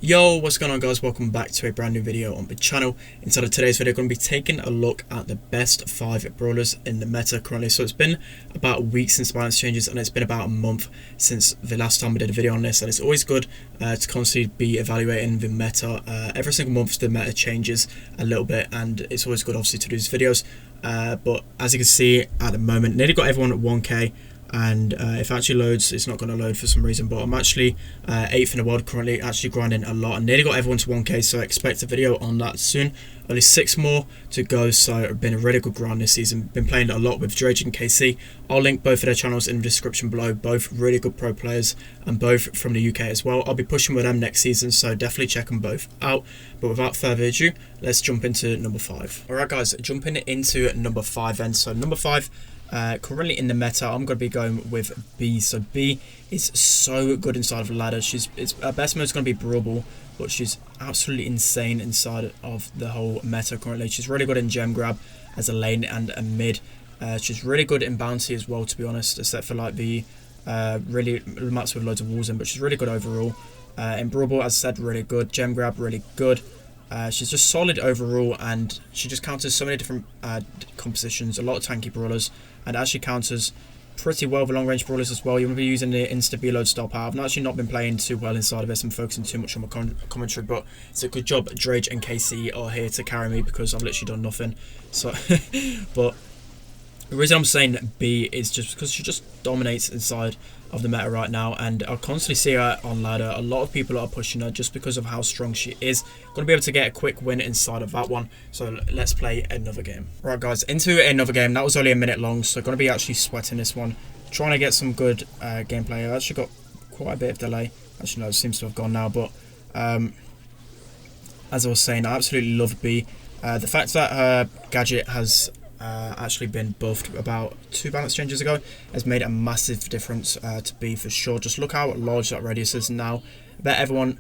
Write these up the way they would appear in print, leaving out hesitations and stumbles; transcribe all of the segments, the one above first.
Yo, what's going on guys? Welcome back to a brand new video on the channel. Inside of today's video, I'm going to be taking a look at the best 5 brawlers in the meta currently. So it's been about a week since balance changes, and it's been about a month since the last time we did a video on this, and it's always good to constantly be evaluating the meta. Every single month the meta changes a little bit, and it's always good obviously to do these videos. But as you can see at the moment, nearly got everyone at 1k. And if it actually loads, it's not going to load for some reason, but I'm actually 8th in the world currently, actually grinding a lot, and nearly got everyone to 1k, so I expect a video on that soon. Only 6 more to go, so it's been a really good grind this season. Been playing a lot with Drake and KC. I'll link both of their channels in the description below, both really good pro players and both from the UK as well. I'll be pushing with them next season, so definitely check them both out. But without further ado, let's jump into number 5. Alright guys, jumping into number 5 then. So number 5, currently in the meta, I'm going to be going with B. So B is so good inside of the ladder. Her best mode is going to be Brawl, but she's absolutely insane inside of the whole meta currently. She's really good in gem grab as a lane and a mid. She's really good in bounty as well, to be honest, except for like the really maps with loads of walls in, but she's really good overall. In Brawl, as I said, really good. Gem grab, really good. She's just solid overall, and she just counters so many different compositions, a lot of tanky brawlers, and actually counters pretty well the long range brawlers as well. You want to be using the insta reload style power. I've actually not been playing too well inside of this and focusing too much on my commentary, but it's a good job Drake and KC are here to carry me because I've literally done nothing. So but the reason I'm saying B is just because she just dominates inside of the meta right now, and I constantly see her on ladder. A lot of people are pushing her just because of how strong she is. Going to be able to get a quick win inside of that one, so let's play another game. Right guys, into another game. That was only a minute long, so going to be actually sweating this one, trying to get some good gameplay. I actually got quite a bit of delay. Actually no, it seems to have gone now, but as I was saying, I absolutely love B. The fact that her gadget has actually been buffed about 2 balance changes ago has made a massive difference to B for sure. Just look how large that radius is now. I bet everyone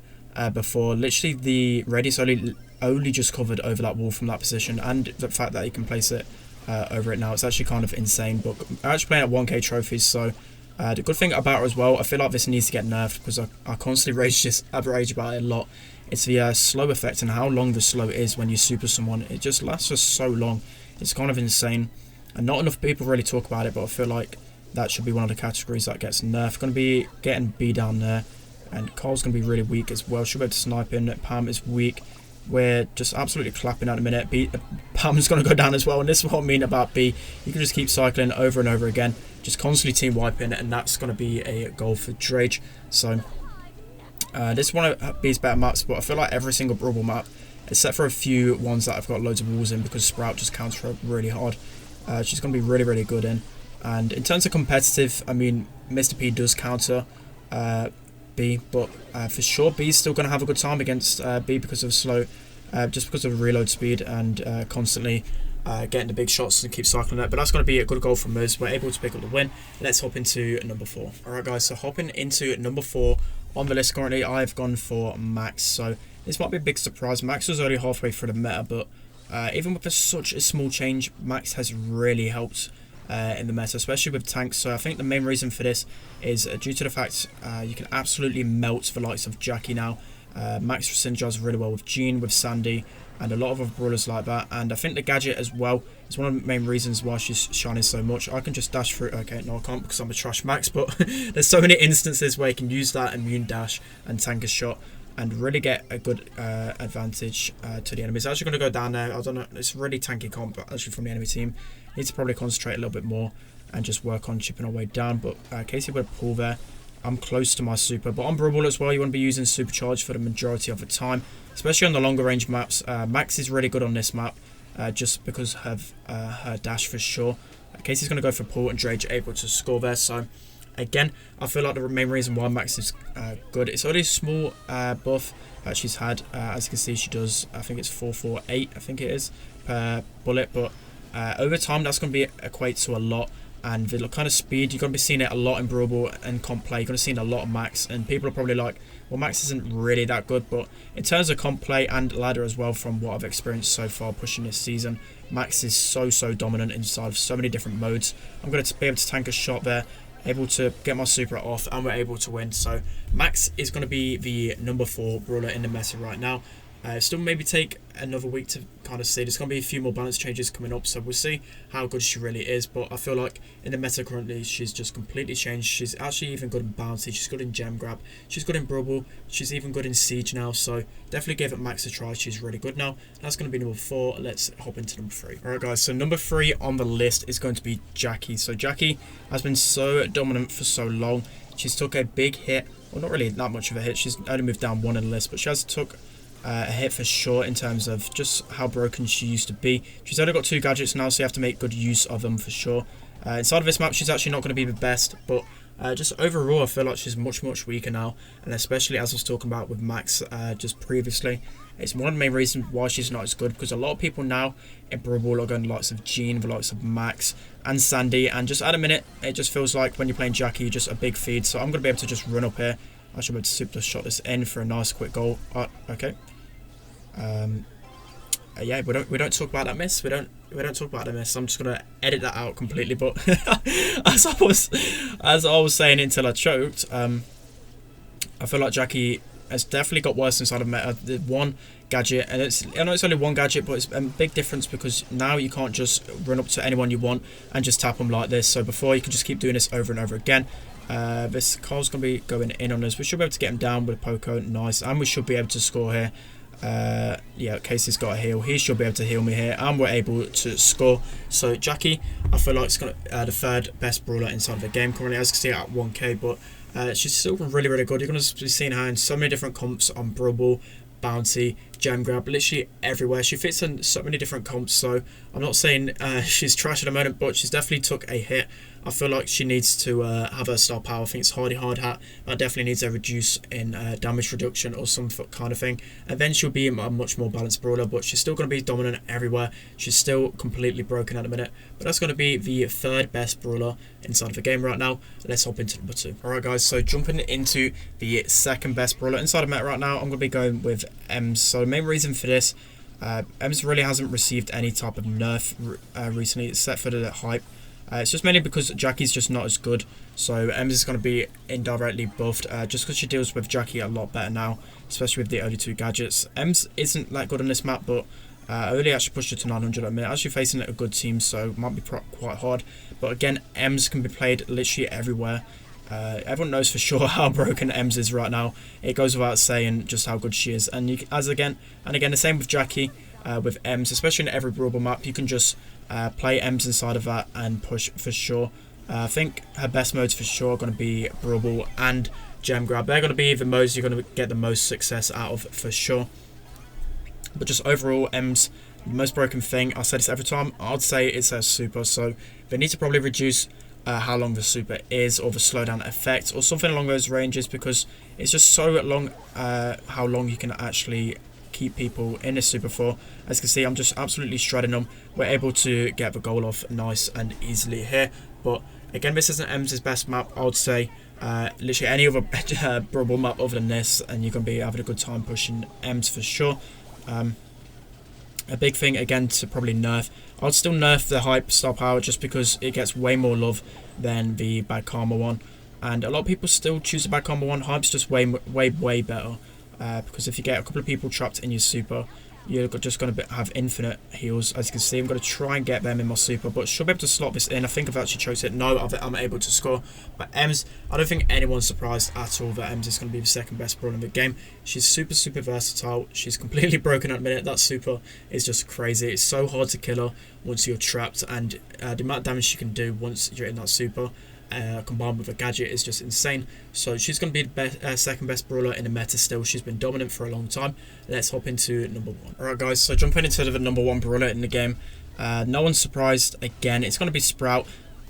before, literally the radius only just covered over that wall from that position, and the fact that you can place it over it now, it's actually kind of insane. But I'm actually playing at 1k trophies, so the good thing about her as well, I feel like this needs to get nerfed because I constantly rage about it a lot. It's the slow effect and how long the slow is when you super someone. It just lasts for so long. It's kind of insane, and not enough people really talk about it, but I feel like that should be one of the categories that gets nerfed. Going to be getting B down there, and Carl's going to be really weak as well. Should be able to snipe in. Pam is weak. We're just absolutely clapping at the minute. Pam's going to go down as well, and this is what I mean about B. You can just keep cycling over and over again, just constantly team wiping, and that's going to be a goal for Drake. So this is one of B's better maps, but I feel like every single Brawl map, except for a few ones that have got loads of walls in, because Sprout just counts her really hard. She's going to be really, really good in. And in terms of competitive, I mean, Mr. P does counter B, but for sure B's still going to have a good time against B because of slow, just because of reload speed and constantly getting the big shots and keep cycling it. But that's going to be a good goal from us. We're able to pick up the win. Let's hop into number 4. Alright guys, so hopping into number 4 on the list currently, I've gone for Max. So this might be a big surprise. Max was only halfway through the meta, but even with such a small change, Max has really helped in the meta, especially with tanks. So I think the main reason for this is due to the fact you can absolutely melt the likes of Jacky now. Max synergizes really well with Jean, with Sandy, and a lot of other brawlers like that. And I think the gadget as well is one of the main reasons why she's shining so much. I can just dash through. Okay, no I can't because I'm a trash Max, but there's so many instances where you can use that immune dash and tank a shot and really get a good advantage to the enemy. It's actually going to go down there. I don't know, it's really tanky comp actually from the enemy team. Need to probably concentrate a little bit more and just work on chipping our way down. But Casey with a pull there. I'm close to my super, but on Brawl as well, you want to be using supercharge for the majority of the time, especially on the longer range maps. Max is really good on this map just because of her dash for sure. Casey's going to go for pull, and Drake able to score there. So again, I feel like the main reason why Max is good, it's only a small buff that she's had. As you can see, she does, I think it's 448, I think it is, per bullet, but over time that's going to be equate to a lot. And the kind of speed, you're going to be seeing it a lot in Brawl and comp play. You're going to see a lot of Max, and people are probably like, well, Max isn't really that good. But in terms of comp play and ladder as well, from what I've experienced so far pushing this season, Max is so dominant inside of so many different modes. I'm going to be able to tank a shot there. able to get my super off, and we're able to win. So Max is going to be the number 4 brawler in the meta right now. Still maybe take another week to kind of see. There's going to be a few more balance changes coming up, so we'll see how good she really is. But I feel like in the meta currently, she's just completely changed. She's actually even good in bounty, she's good in gem grab, she's good in Brawl, she's even good in siege now. So definitely give it Max a try, she's really good now. That's going to be number 4. Let's hop into number 3. Alright guys, so number 3 on the list is going to be Jacky. So Jacky has been so dominant for so long. She's took a big hit, well not really that much of a hit, she's only moved down 1 in the list, but she has took a hit for sure in terms of just how broken she used to be. She's only got 2 gadgets now, so you have to make good use of them for sure. Inside of this map, she's actually not going to be the best, but just overall, I feel like she's much weaker now, and especially as I was talking about with Max just previously, it's one of the main reasons why she's not as good, because a lot of people now in Brawl are going the likes of Jean, the likes of Max and Sandy, and just at a minute, it just feels like when you're playing Jacky, you're just a big feed. So I'm going to be able to just run up here. I should be able to super shot this in for a nice quick goal. Okay. Yeah, we don't talk about that miss. We don't talk about the miss. I'm just gonna edit that out completely. But as I was saying until I choked, I feel like Jacky has definitely got worse inside of meta. The one gadget, and I know it's only one gadget, but it's a big difference because now you can't just run up to anyone you want and just tap them like this. So before, you can just keep doing this over and over again. This Carl's gonna be going in on us. We should be able to get him down with a poco, nice, and we should be able to score here. Yeah, Casey's got a heal. He should be able to heal me here, and we're able to score. So Jacky, I feel like it's got the 3rd best brawler inside of the game currently, as you can see at 1k. But she's still really good. You're going to be seeing her in so many different comps on Brawl, bounty, gem grab, literally everywhere. She fits in so many different comps. So I'm not saying she's trash at the moment, but she's definitely took a hit. I feel like she needs to have her star power. I think it's hard hat. That definitely needs a reduce in damage reduction or some kind of thing. And then she'll be a much more balanced brawler, but she's still going to be dominant everywhere. She's still completely broken at the minute. But that's going to be the 3rd best brawler inside of the game right now. Let's hop into number 2. Alright guys, so jumping into the 2nd best brawler inside of meta right now, I'm going to be going with Ems. So the main reason for this, Ems really hasn't received any type of nerf recently, except for the hype. It's just mainly because Jacky's just not as good, so Ems is going to be indirectly buffed just because she deals with Jacky a lot better now, especially with the early 2 gadgets. Ems isn't that good on this map, but early actually pushed her to 900 at a minute. Actually facing a good team, so it might be quite hard. But again, Ems can be played literally everywhere. Everyone knows for sure how broken Ems is right now. It goes without saying just how good she is. And again, the same with Jacky. With Ems, especially in every Brawl map, you can just play Ems inside of that and push for sure. I think her best modes for sure are going to be Brawl and Gem Grab. They're going to be the modes you're going to get the most success out of for sure. But just overall, Ems, the most broken thing, I say this every time, I'd say it's her super. So they need to probably reduce how long the super is, or the slowdown effect, or something along those ranges, because it's just so long how long you can actually keep people in this super for. As you can see, I'm just absolutely shredding them. We're able to get the goal off nice and easily here. But again, this isn't Ems' best map. I would say literally any other Brawl map other than this, and you're going to be having a good time pushing Ems for sure. A big thing again to probably nerf. I'd still nerf the hype star power just because it gets way more love than the bad karma one, and a lot of people still choose the bad karma one. Hype's just way better. Because if you get a couple of people trapped in your super, you're just going to have infinite heals. As you can see, I'm going to try and get them in my super, but should be able to slot this in. I think I've actually chose it. No, I'm able to score. But Ems, I don't think anyone's surprised at all that Ems is going to be the 2nd best brawler in the game. She's super versatile. She's completely broken at the minute. That super is just crazy. It's so hard to kill her once you're trapped, and the amount of damage she can do once you're in that super, combined with a gadget, is just insane. So she's going to be the 2nd best brawler in the meta still. She's been dominant for a long time. Let's hop into number 1. Alright guys, so jumping into the number 1 brawler in the game. No one's surprised again. It's going to be Sprout,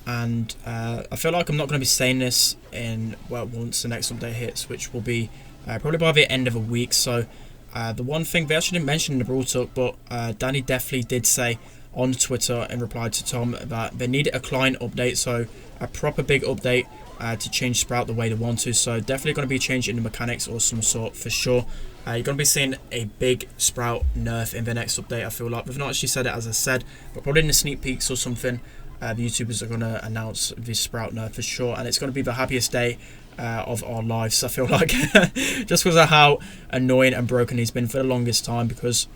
and I feel like I'm not going to be saying this in, well, once the next update hits, which will be probably by the end of a week. So the one thing they actually didn't mention in the Brawl Talk, but Danny definitely did say on Twitter in reply to Tom that they need a client update, so a proper big update to change Sprout the way they want to. So definitely going to be a change in the mechanics or some sort for sure. You're going to be seeing a big Sprout nerf in the next update, I feel like. We've not actually said it as I said, but probably in the sneak peeks or something. the YouTubers are going to announce the Sprout nerf for sure, and it's going to be the happiest day of our lives, I feel like, just because of how annoying and broken he's been for the longest time. Because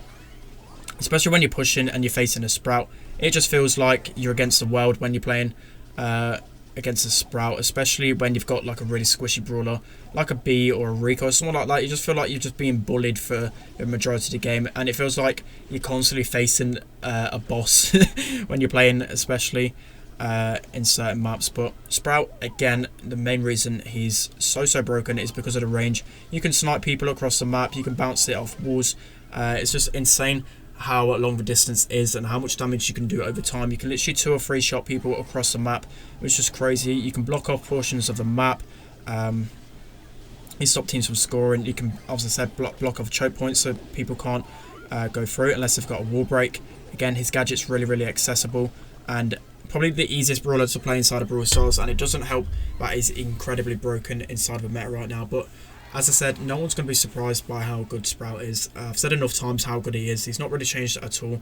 especially when you're pushing and you're facing a Sprout, it just feels like you're against the world when you're playing against a Sprout, especially when you've got like a really squishy brawler like a B or a Rico or someone like that. You just feel like you're just being bullied for the majority of the game, and it feels like you're constantly facing a boss when you're playing, especially in certain maps. But Sprout, again, the main reason he's so broken is because of the range. You can snipe people across the map, you can bounce it off walls. It's just insane how long the distance is and how much damage you can do over time. You can literally 2 or 3 shot people across the map, which is just crazy. You can block off portions of the map. You stop teams from scoring. You can, as I said, block off choke points so people can't go through it unless they've got a wall break. Again, his gadget's really accessible and probably the easiest brawler to play inside of Brawl Stars, and it doesn't help that he's incredibly broken inside of the meta right now. But as I said, no one's going to be surprised by how good Sprout is. I've said enough times how good he is. He's not really changed at all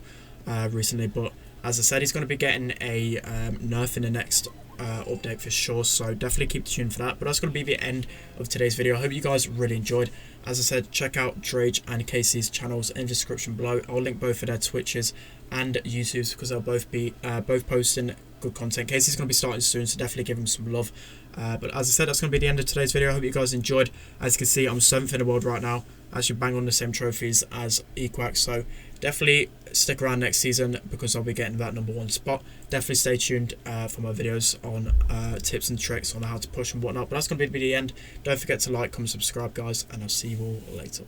recently, but as I said, he's going to be getting a nerf in the next update for sure, so definitely keep tuned for that. But that's going to be the end of today's video. I hope you guys really enjoyed. As I said, check out Drage and Casey's channels in the description below. I'll link both of their Twitches and YouTubes because they'll both be both posting good content. Casey's going to be starting soon, so definitely give him some love. But as I said, that's going to be the end of today's video. I hope you guys enjoyed. As you can see, I'm 7th in the world right now. Actually bang on the same trophies as Equax, so definitely stick around next season because I'll be getting that #1 spot. Definitely stay tuned for my videos on tips and tricks on how to push and whatnot. But that's going to be the end. Don't forget to like, comment, subscribe, guys, and I'll see you all later.